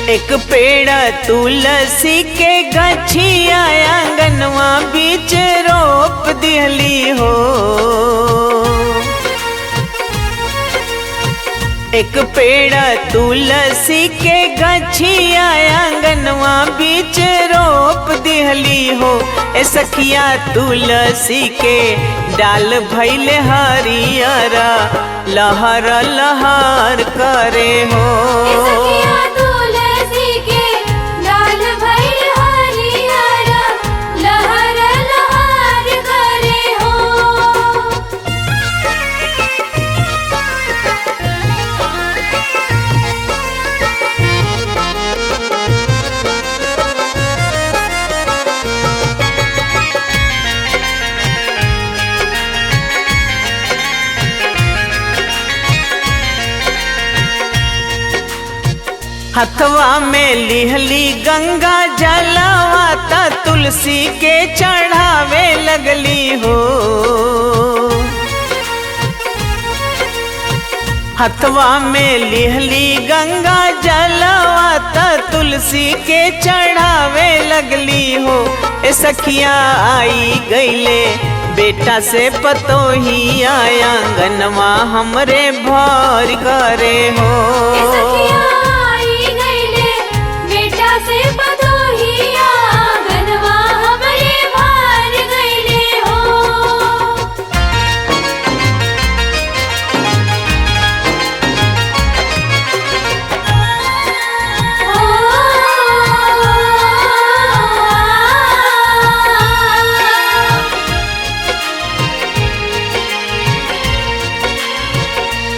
एक पेड़ तुलसी के गछिया आंगनवा बीच रोप दिहली हो। एक पेड़ तुलसी के गछिया आंगनवा बीच रोप दिहली हो। ए सखिया तुलसी के डाल भइले हरियर लहर लहर करे हो। हथवा में लिहली गंगा जलवा ता तुलसी के चढ़ावे लगली हो। हथवा में लिहली गंगा जलवा ता तुलसी के चढ़ावे लगली हो। ए सखिया आई गईले बेटा से पतोही आंगनवा हमरे भर करे हो।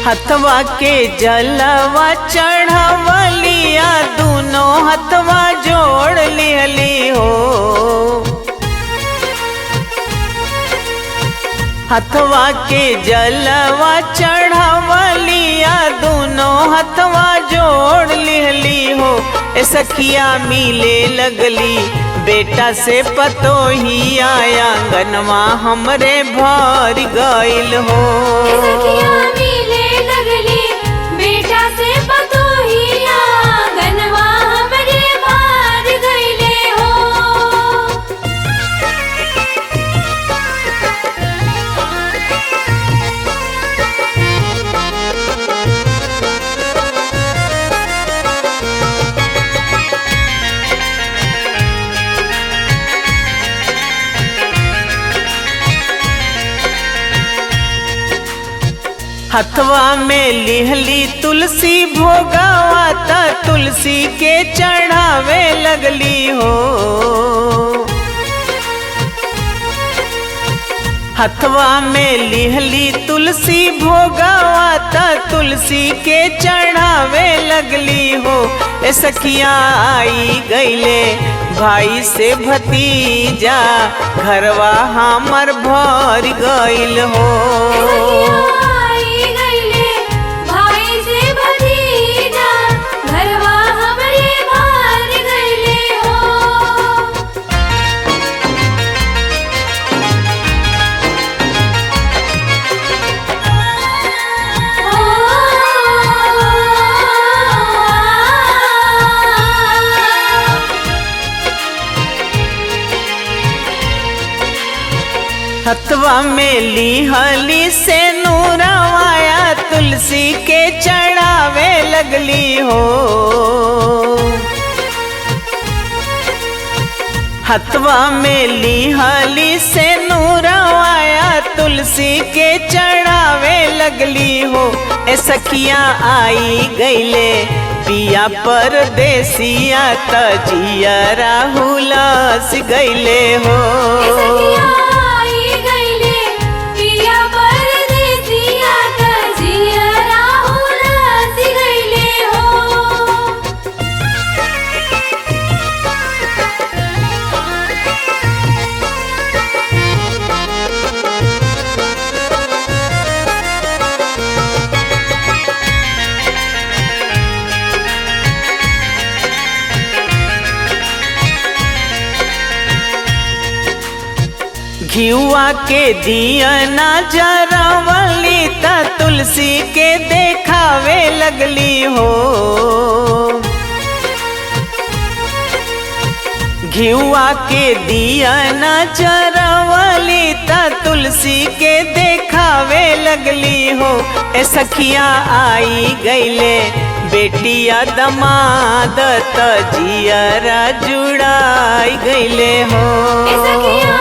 हथवा के जलवा चढ़वलिया दोनों हथवा जोड़ लिहली हो। हथवा के जलवा चढ़वलिया दोनों हथवा जोड़ लिहली हो। ए सखिया मिले लगली बेटा से पतोही आंगनवा हमरे भर गइल हो। बेटा से पतोही आंगनवा हमरे भर गइले हो। हथवा में लिहली तुलसी भोगावा ता तुलसी के चढ़ावे लगली हो। हथवा में लिहली तुलसी भोगावा ता तुलसी के चढ़ावे लगली हो। ए सखिया आई गईले भाई से भतीजा घरवा हमर भर गइल हो। हथवा में लिहली से नूरवाया तुलसी के चढ़ावे लगली हो। हथवा में लिहली से नूरवाया तुलसी के चढ़ावे लगली हो। ए सखिया आई गईले पिया परदेसिया तजिया राहुलस गईले हो। घिउआ के दिया ना जरावली ता तुलसी के देखावे लगली हो। घिउआ के दिया न चरवली त तुलसी के देखावे लगली हो। ए सखिया आई गईले बेटिया दमाद त जियरा जुड़ाई गईले हो। ए सखिया